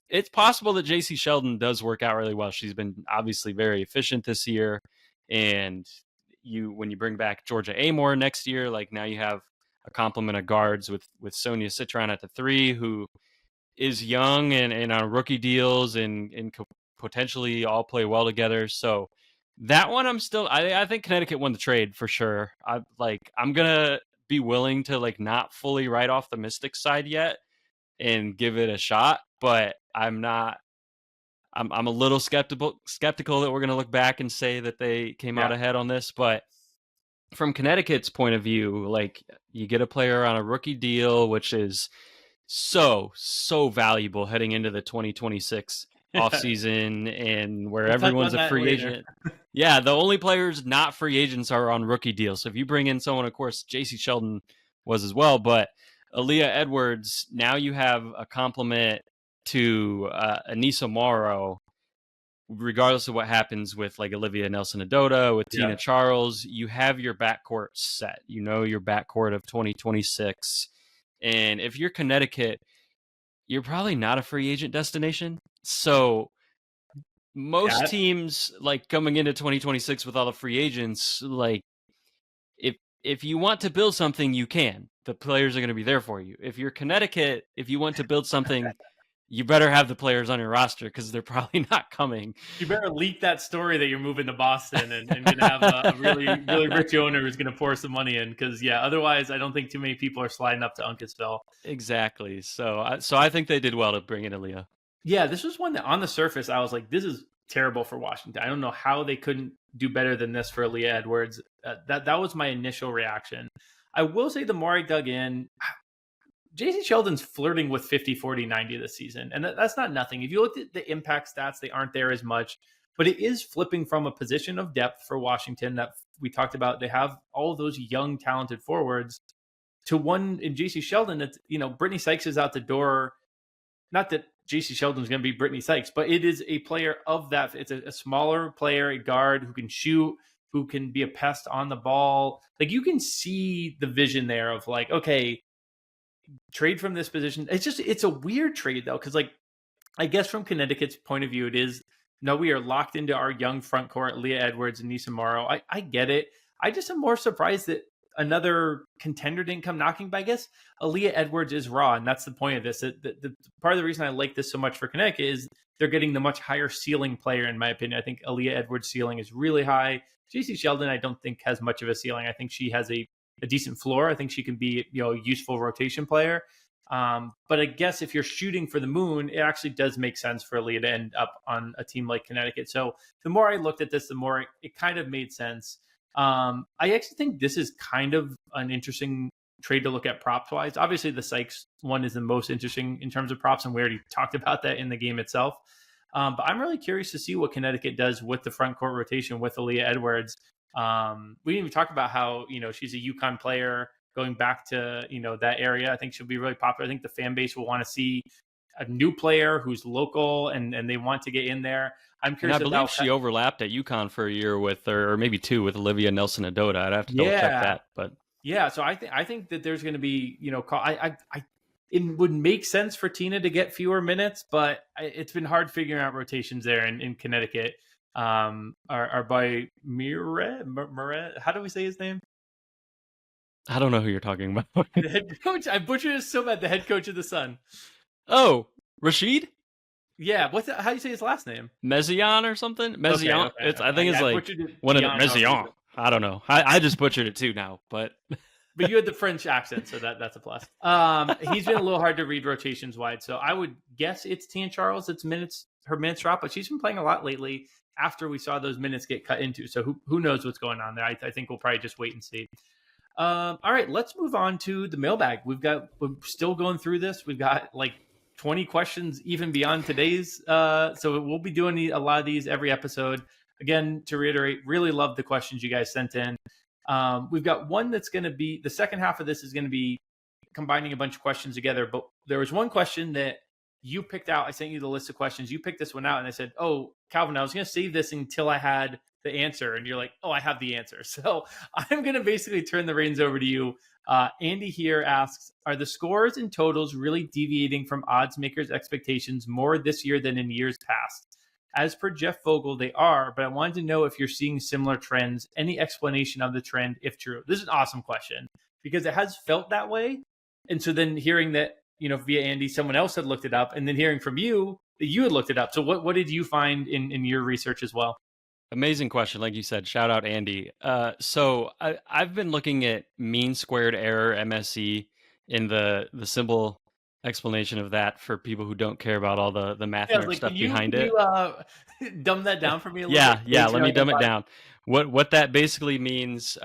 it's possible that JC Sheldon does work out really well. She's been obviously very efficient this year. And when you bring back Georgia Amore next year, like now you have a complement of guards with Sonia Citron at the 3, who is young and on rookie deals and could potentially all play well together. So that one I think Connecticut won the trade for sure. I'm gonna be willing to like not fully write off the Mystics side yet and give it a shot, but I'm not. I'm a little skeptical that we're going to look back and say that they came out Yeah. ahead on this. But from Connecticut's point of view, like you get a player on a rookie deal, which is so valuable heading into the 2026 offseason, and where We'll touch everyone's on a that free later. agent. Yeah, the only players not free agents are on rookie deals. So if you bring in someone, of course, J.C. Sheldon was as well, but Aaliyah Edwards, now you have a complement to Anissa Morrow, regardless of what happens with like Olivia Nelson-Adota, with Yeah. Tina Charles. You have your backcourt set. Your backcourt of 2026. And if you're Connecticut, you're probably not a free agent destination. So most Yeah. teams, like coming into 2026 with all the free agents, like if you want to build something, you can. The players are going to be there for you. If you're Connecticut, if you want to build something, you better have the players on your roster because they're probably not coming. You better leak that story that you're moving to Boston and going to have a really, really rich owner who's going to pour some money in. Because, yeah, otherwise, I don't think too many people are sliding up to Uncasville. Exactly. So I think they did well to bring in Aaliyah. Yeah, this was one that on the surface, I was like, this is terrible for Washington. I don't know how they couldn't do better than this for Aaliyah Edwards. That was my initial reaction. I will say the more I dug in, JC Sheldon's flirting with 50, 40, 90 this season. And that's not nothing. If you look at the impact stats, they aren't there as much, but it is flipping from a position of depth for Washington that we talked about. They have all of those young, talented forwards to one in JC Sheldon. That's, Brittany Sykes is out the door. Not that JC Sheldon's going to be Brittany Sykes, but it is a player of that. It's a smaller player, a guard who can shoot, who can be a pest on the ball. Like, you can see the vision there of like, okay, trade from this position. It's a weird trade though, because like, I guess from Connecticut's point of view, it is, no, we are locked into our young front court, Leah Edwards and Nisa Morrow. I get it. I just am more surprised that another contender didn't come knocking. But I guess Aaliyah Edwards is raw, and that's the point of this. The part of the reason I like this so much for Connecticut is they're getting the much higher ceiling player, in my opinion. I think Aaliyah Edwards' ceiling is really high. JC Sheldon, I don't think has much of a ceiling. I think she has a decent floor. I think she can be a useful rotation player. But I guess if you're shooting for the moon, it actually does make sense for Aaliyah to end up on a team like Connecticut. So the more I looked at this, the more it kind of made sense. I actually think this is kind of an interesting trade to look at props wise. Obviously, the Sykes one is the most interesting in terms of props, and we already talked about that in the game itself. But I'm really curious to see what Connecticut does with the front court rotation with Aaliyah Edwards. We didn't even talk about how she's a UConn player going back to that area. I think she'll be really popular. I think the fan base will want to see a new player who's local and they want to get in there. I'm curious. And I believe she overlapped at UConn for a year with, or maybe two, with Olivia Nelson-Adota. I'd have to double check that, but yeah. So I think that there's going to be it would make sense for Tina to get fewer minutes, but it's been hard figuring out rotations there in Connecticut. Our boy Mire, how do we say his name? I don't know who you're talking about. The head coach. I butchered it so bad. The head coach of the Sun. Oh, Rashid? Yeah. How do you say his last name? Mezion or something? Mezion. Okay. I think it's like one of the Mezion. I don't know. I just butchered it too now, but but you had the French accent, so that's a plus. He's been a little hard to read rotations wide, so I would guess it's Tina Charles. Her minutes drop, but she's been playing a lot lately after we saw those minutes get cut into. So who knows what's going on there? I think we'll probably just wait and see. All right, let's move on to the mailbag. We're still going through this. We've got like 20 questions even beyond today's. So we'll be doing a lot of these every episode. Again, to reiterate, really love the questions you guys sent in. We've got one that's going to be, the second half of this is going to be combining a bunch of questions together. But there was one question that you picked out. I sent you the list of questions. You picked this one out and I said, oh, Calvin, I was going to save this until I had the answer. And you're like, oh, I have the answer. So I'm going to basically turn the reins over to you. Andy here asks, are the scores and totals really deviating from odds makers' expectations more this year than in years past? As per Jeff Vogel, they are, but I wanted to know if you're seeing similar trends, any explanation of the trend, if true. This is an awesome question because it has felt that way. And so then hearing that, via Andy, someone else had looked it up, and then hearing from you that you had looked it up. So what did you find in your research as well? Amazing question. Like you said, shout out Andy. So I've been looking at mean squared error, MSE, in the simple explanation of that for people who don't care about all the math nerd stuff behind it. Dumb that down for me a little bit? Yeah. Let me dumb it down. What that basically means,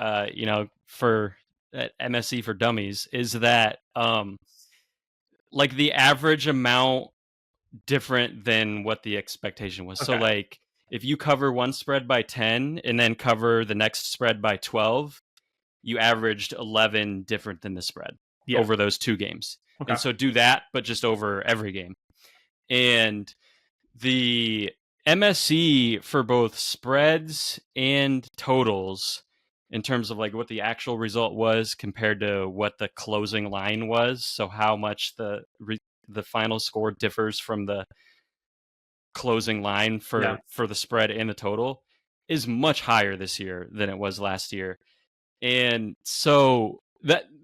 for MSE for dummies is that like the average amount different than what the expectation was. Okay. So like if you cover one spread by 10 and then cover the next spread by 12, you averaged 11 different than the spread over those two games. Okay. And so do that, but just over every game. And the MSE for both spreads and totals in terms of like what the actual result was compared to what the closing line was. So how much the final score differs from the closing line for the spread and the total is much higher this year than it was last year. And so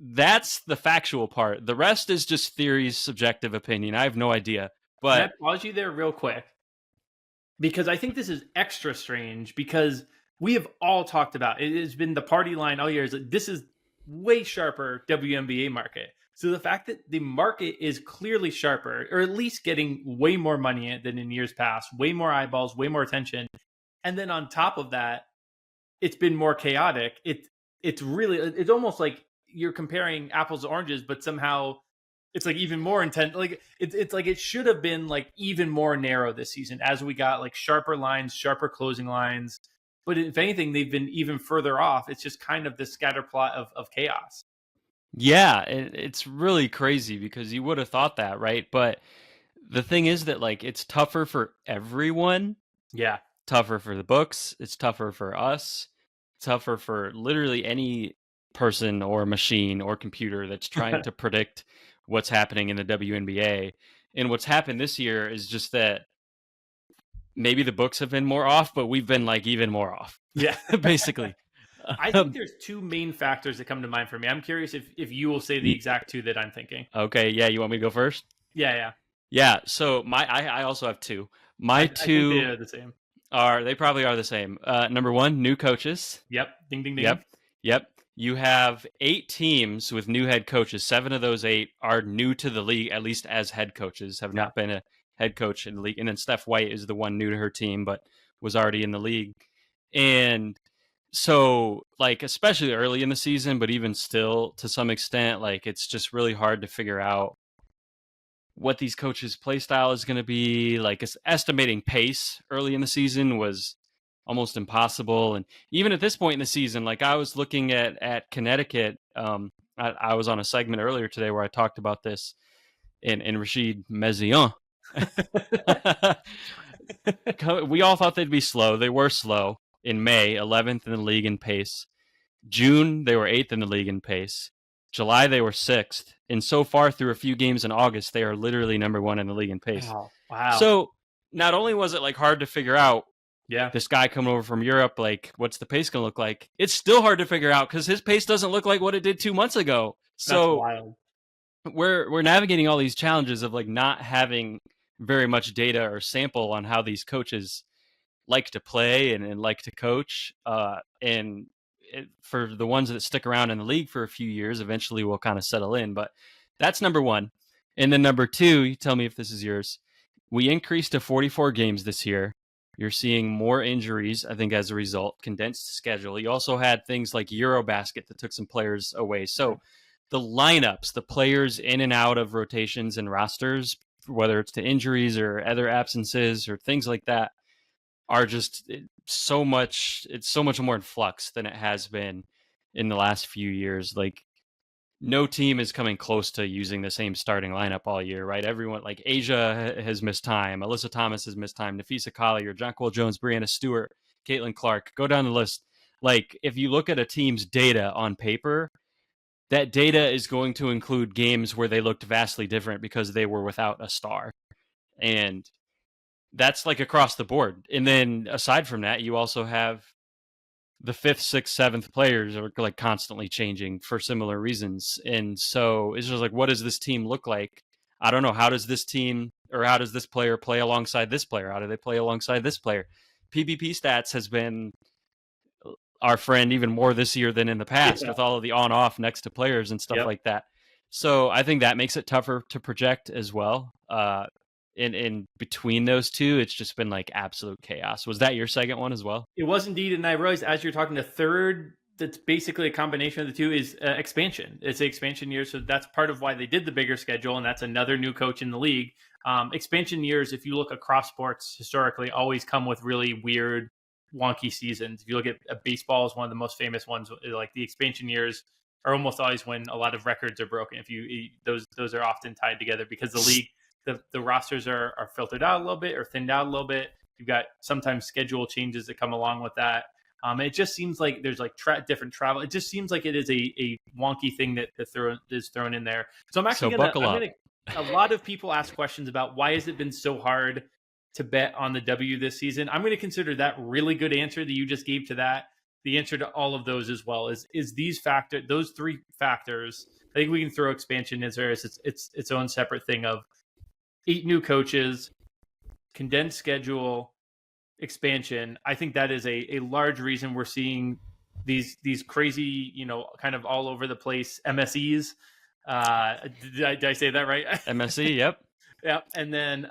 that's the factual part. The rest is just theories, subjective opinion. I have no idea. But can I pause you there real quick? Because I think this is extra strange because we have all talked about it. Has been the party line all year. This is way sharper WNBA market. So the fact that the market is clearly sharper, or at least getting way more money in it than in years past, way more eyeballs, way more attention. And then on top of that, it's been more chaotic. It's almost like you're comparing apples to oranges, but somehow It's like even more intense. Like it's like it should have been like even more narrow this season as we got like sharper lines, sharper closing lines. But if anything, they've been even further off. It's just kind of this scatter plot of chaos. Yeah, it's really crazy because you would have thought that, right? But the thing is that like it's tougher for everyone, Yeah. tougher for the books, it's tougher for us, tougher for literally any person or machine or computer that's trying to predict what's happening in the WNBA. And what's happened this year is just that maybe the books have been more off, but we've been like even more off, Yeah. basically. I think there's two main factors that come to mind for me. I'm curious if you will say the exact two that I'm thinking. Okay, yeah, you want me to go first? Yeah, yeah. Yeah, so I also have two. My I think they two are the same. they probably are the same. Number one, new coaches. Yep. Ding ding ding. Yep. Yep. You have 8 teams with new head coaches. 7 of those 8 are new to the league, at least as head coaches, have not been a head coach in the league. And then Steph White is the one new to her team, but was already in the league. And so, like, especially early in the season, but even still to some extent, like, it's just really hard to figure out what these coaches' play style is going to be. Like, estimating pace early in the season was almost impossible. And even at this point in the season, like I was looking at Connecticut. I was on a segment earlier today where I talked about this in Rashid Mezion. We all thought they'd be slow. They were slow in May, 11th in the league in pace. June, they were 8th in the league in pace. July, they were 6th. And so far through a few games in August, they are literally number 1 in the league in pace. Wow. So not only was it like hard to figure out, yeah, this guy coming over from Europe, like, what's the pace going to look like? It's still hard to figure out because his pace doesn't look like what it did 2 months ago. So that's wild. We're navigating all these challenges of like not having very much data or sample on how these coaches like to play and like to coach. For the ones that stick around in the league for a few years, eventually will kind of settle in. But that's number one. And then number two, you tell me if this is yours. We increased to 44 games this year. You're seeing more injuries, I think, as a result, condensed schedule. You also had things like Eurobasket that took some players away. So the lineups, the players in and out of rotations and rosters, whether it's to injuries or other absences or things like that, are just so much more in flux than it has been in the last few years. Like, no team is coming close to using the same starting lineup all year, right? Everyone, like Asia has missed time, Alyssa Thomas has missed time, Nafisa Collier, Jonquil Jones, Brianna Stewart, Caitlin Clark. Go down the list. Like, if you look at a team's data on paper, that data is going to include games where they looked vastly different because they were without a star. And that's like across the board. And then aside from that, you also have the 5th, 6th, 7th players are like constantly changing for similar reasons. And so it's just like, what does this team look like? I don't know. How does this team or how does this player play alongside this player? How do they play alongside this player? PvP stats has been our friend even more this year than in the past with all of the on off next to players and stuff like that. So I think that makes it tougher to project as well. In between those two, it's just been like absolute chaos. Was that your second one as well? It was indeed, and I realized as you're talking, the third that's basically a combination of the two is expansion. It's the expansion year, so that's part of why they did the bigger schedule, and that's another new coach in the league. Expansion years, if you look across sports historically, always come with really weird, wonky seasons. If you look at baseball, is one of the most famous ones. Like the expansion years are almost always when a lot of records are broken. If you those are often tied together because the league. The rosters are filtered out a little bit or thinned out a little bit. You've got sometimes schedule changes that come along with that. It just seems like there's like different travel. It just seems like it is a wonky thing that is thrown in there. So I'm actually a lot of people ask questions about why has it been so hard to bet on the W this season. I'm going to consider that really good answer that you just gave to that. The answer to all of those as well is those 3 factors. I think we can throw expansion in there as its own separate thing of 8 new coaches, condensed schedule, expansion. I think that is a large reason we're seeing these crazy, kind of all over the place MSEs. Did I say that right? MSE, yep. Yep. And then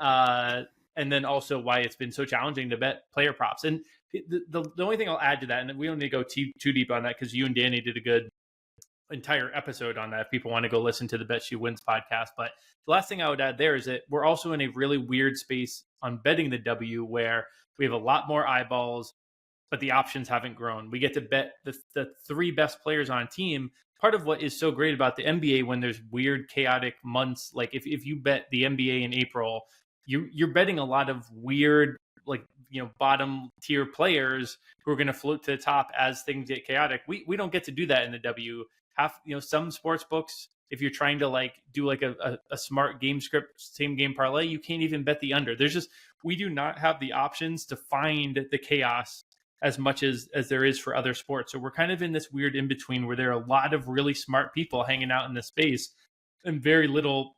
also why it's been so challenging to bet player props. And the only thing I'll add to that, and we don't need to go too deep on that because you and Danny did a good entire episode on that if people want to go listen to the Bet She Wins podcast. But the last thing I would add there is that we're also in a really weird space on betting the W where we have a lot more eyeballs, but the options haven't grown. We get to bet the three best players on a team. Part of what is so great about the NBA when there's weird, chaotic months, like if you bet the NBA in April, you're betting a lot of weird, like, bottom tier players who are going to float to the top as things get chaotic. We don't get to do that in the W. Some sports books, if you're trying to like do like a smart game script, same game parlay, you can't even bet the under. We do not have the options to find the chaos as much as there is for other sports. So we're kind of in this weird in between where there are a lot of really smart people hanging out in this space and very little,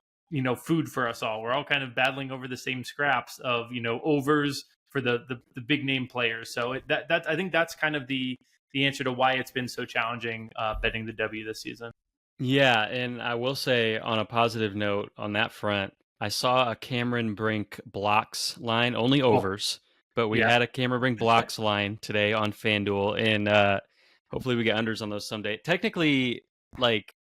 food for us all. We're all kind of battling over the same scraps of, overs for the big name players. So I think that's kind of the answer to why it's been so challenging betting the W this season. Yeah, and I will say on a positive note on that front, I saw a Cameron Brink blocks line, only overs, but we Yeah. had a Cameron Brink blocks line today on FanDuel, and hopefully we get unders on those someday. Technically, like,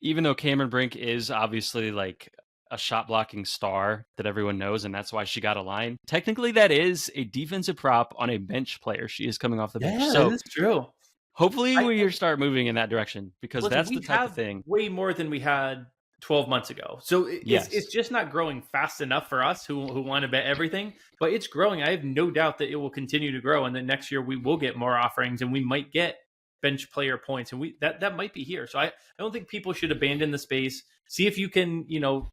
even though Cameron Brink is obviously like a shot blocking star that everyone knows, and that's why she got a line, technically that is a defensive prop on a bench player. She is coming off the bench. Yeah, So that is true. hopefully we start moving in that direction because Listen, that's we the type of have thing. way more than we had 12 months ago. So Yes. it's just not growing fast enough for us who want to bet everything, but it's growing. I have no doubt that it will continue to grow. And then next year we will get more offerings and we might get bench player points. And that might be here. So I don't think people should abandon the space. See if you can,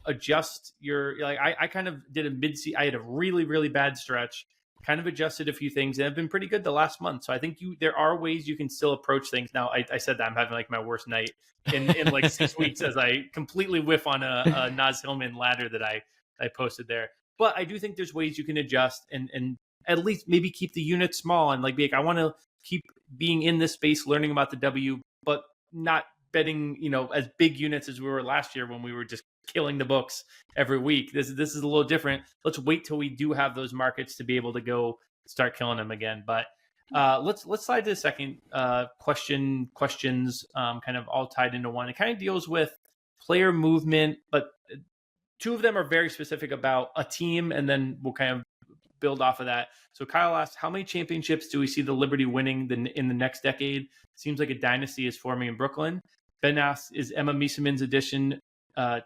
adjust your, like, I kind of did I had a really, really bad stretch, kind of adjusted a few things and have been pretty good the last month. So I think there are ways you can still approach things. Now I said that I'm having like my worst night in like 6 weeks as I completely whiff on a Naz Hillman ladder that I posted there. But I do think there's ways you can adjust and at least maybe keep the units small and like be like, I want to keep being in this space, learning about the W, but not betting, as big units as we were last year when we were just killing the books every week. This is a little different. Let's wait till we do have those markets to be able to go start killing them again. But let's slide to the second questions, kind of all tied into one. It kind of deals with player movement, but two of them are very specific about a team, and then we'll kind of build off of that. So Kyle asked, how many championships do we see the Liberty winning in the next decade? Seems like a dynasty is forming in Brooklyn. Ben asks, is Emma Mieseman's addition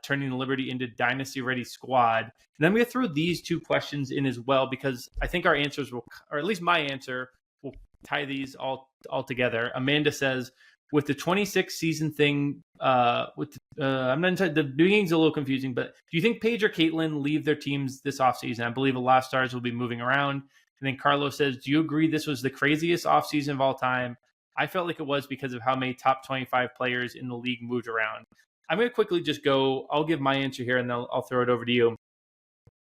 turning the Liberty into dynasty-ready squad? And then we throw these two questions in as well, because I think our answers will, or at least my answer, will tie these all together. Amanda says, with the 26 season thing, I'm not entirely, the beginning's a little confusing, but do you think Paige or Caitlin leave their teams this offseason? I believe a lot of stars will be moving around. And then Carlos says, do you agree this was the craziest offseason of all time? I felt like it was because of how many top 25 players in the league moved around. I'm going to quickly just go, I'll give my answer here and then I'll throw it over to you.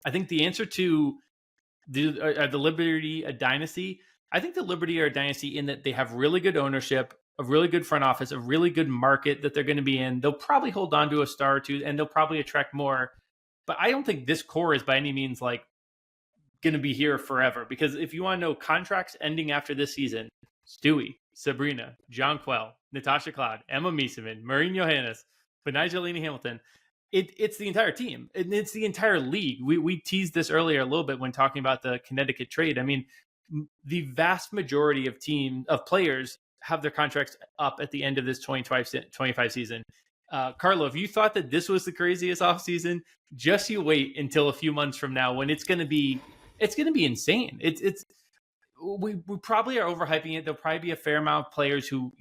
I think the answer to the Liberty a dynasty, I think the Liberty are a dynasty in that they have really good ownership, a really good front office, a really good market that they're going to be in. They'll probably hold on to a star or two and they'll probably attract more. But I don't think this core is by any means like going to be here forever, because if you want to know contracts ending after this season, Stewie, Sabrina, Jonquel, Natasha Cloud, Emma Mieseman, Maureen Johannes, Benigel Hamilton, it's the entire team. And it's the entire league. We teased this earlier a little bit when talking about the Connecticut trade. I mean, the vast majority of players have their contracts up at the end of this 2025 season. Carlo, if you thought that this was the craziest offseason, just you wait until a few months from now when it's going to be insane. We probably are overhyping it. There'll probably be a fair amount of players who,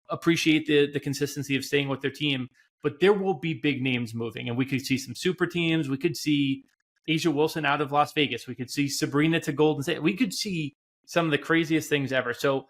appreciate the consistency of staying with their team, but there will be big names moving, and we could see some super teams. We could see Asia Wilson out of Las Vegas. We could see Sabrina to Golden State. We could see some of the craziest things ever. So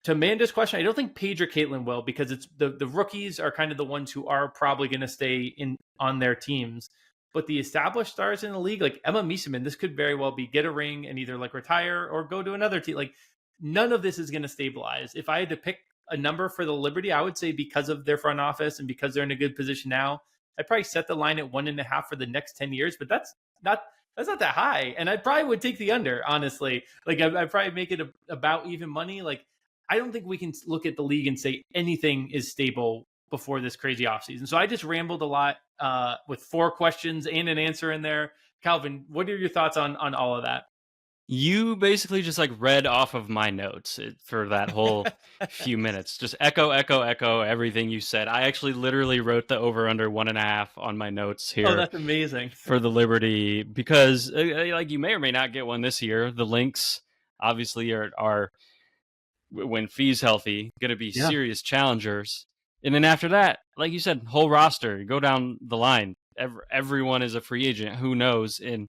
to Amanda's question, I don't think Paige or Caitlin will, because it's the rookies are kind of the ones who are probably going to stay on their teams. But the established stars in the league, like Emma Mieseman, this could very well be get a ring and either like retire or go to another team. Like, none of this is going to stabilize. If I had to pick a number for the Liberty, I would say because of their front office and because they're in a good position now, I'd probably set the line at 1.5 for the next 10 years, but that's not that high. And I probably would take the under, honestly. Like, I'd probably make it about even money. Like, I don't think we can look at the league and say anything is stable before this crazy offseason. So I just rambled a lot with 4 questions and an answer in there. Calvin, what are your thoughts on all of that? You basically just like read off of my notes for that whole few minutes. Just echo, echo, echo everything you said. I actually literally wrote the over under 1.5 on my notes Oh, here that's amazing. for the Liberty because like you may or may not get one this year. The Lynx obviously are when Fee's healthy going to be serious challengers. And then after that, like you said, whole roster, go down the line. Everyone is a free agent. Who knows? And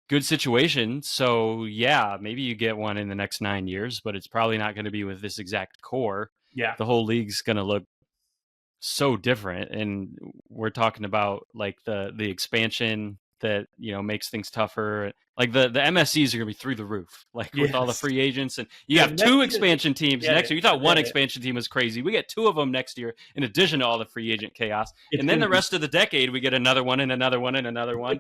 good situation. So yeah, maybe you get one in the next 9 years, but it's probably not going to be with this exact core. Yeah. The whole league's going to look so different, and we're talking about like the expansion that makes things tougher. Like the MSCs are going to be through the roof, like with all the free agents, and you have 2 expansion teams next year. You thought one expansion team was crazy. We get 2 of them next year, in addition to all the free agent chaos. And then the rest of the decade, we get another one and another one and another one.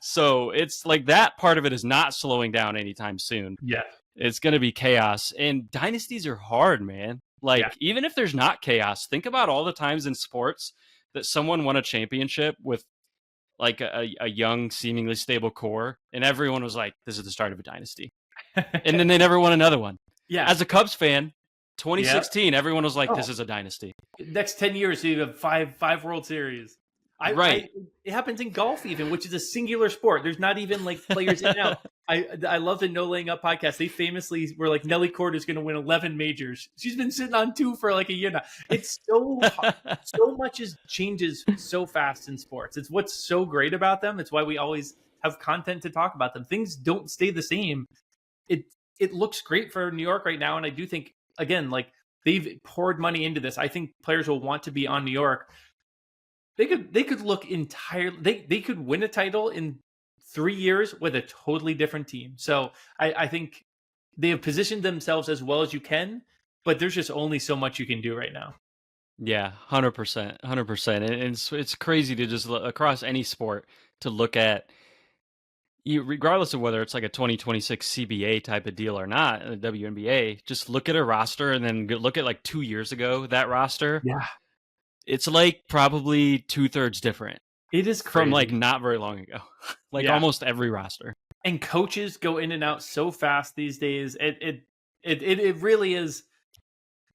So it's like that part of it is not slowing down anytime soon. Yeah. It's going to be chaos, and dynasties are hard, man. Like, even if there's not chaos, think about all the times in sports that someone won a championship with like a young, seemingly stable core, and everyone was like, this is the start of a dynasty. And then they never won another one. Yeah. As a Cubs fan, 2016, everyone was like, this is a dynasty. Next 10 years, you have five World Series. It happens in golf even, which is a singular sport. There's not even like players in and out. I love the No Laying Up podcast. They famously were like, Nelly Court is going to win 11 majors. She's been sitting on 2 for like a year now. It's so much changes so fast in sports. It's what's so great about them. It's why we always have content to talk about them. Things don't stay the same. It looks great for New York right now, and I do think, again, like they've poured money into this. I think players will want to be on New York. They could look entirely. They could win a title in 3 years with a totally different team. So I think they have positioned themselves as well as you can, but there's just only so much you can do right now. Yeah, 100%, 100%. And it's crazy to just look across any sport to look at you, regardless of whether it's like a 2026 CBA type of deal or not, the WNBA. Just look at a roster and then look at like 2 years ago that roster. Yeah. It's like probably 2/3 different. It is crazy. From like not very long ago, like almost every roster. And coaches go in and out so fast these days. It really is.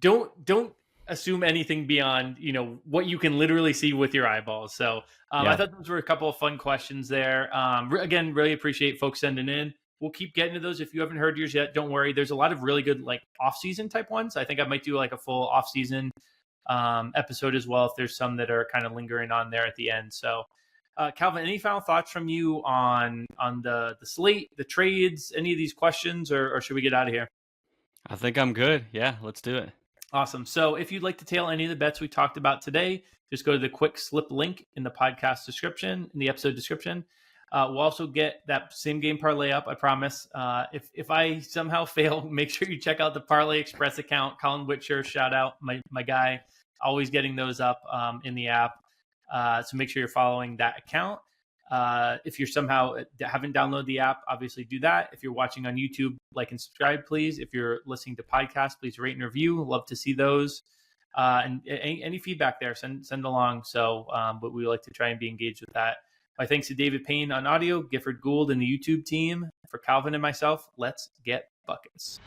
Don't assume anything beyond what you can literally see with your eyeballs. So I thought those were a couple of fun questions there. Again, really appreciate folks sending in. We'll keep getting to those. If you haven't heard yours yet, don't worry. There's a lot of really good like off-season type ones. I think I might do like a full off-season episode as well if there's some that are kind of lingering on there at the end. So Calvin, any final thoughts from you on the slate, the trades, any of these questions, or should we get out of here? I think I'm good. Yeah, let's do it. Awesome. So if you'd like to tail any of the bets we talked about today, just go to the quick slip link in the podcast description, in the episode description. We'll also get that same game parlay up, I promise. If I somehow fail, make sure you check out the Parlay Express account. Colin Whitshire, shout out, my guy, always getting those up in the app. So make sure you're following that account. If you're somehow haven't downloaded the app, obviously do that. If you're watching on YouTube, like and subscribe, please. If you're listening to podcasts, please rate and review. Love to see those. And any feedback there, send along. So, but we like to try and be engaged with that. My thanks to David Payne on audio, Gifford Gould and the YouTube team. For Calvin and myself, let's get buckets.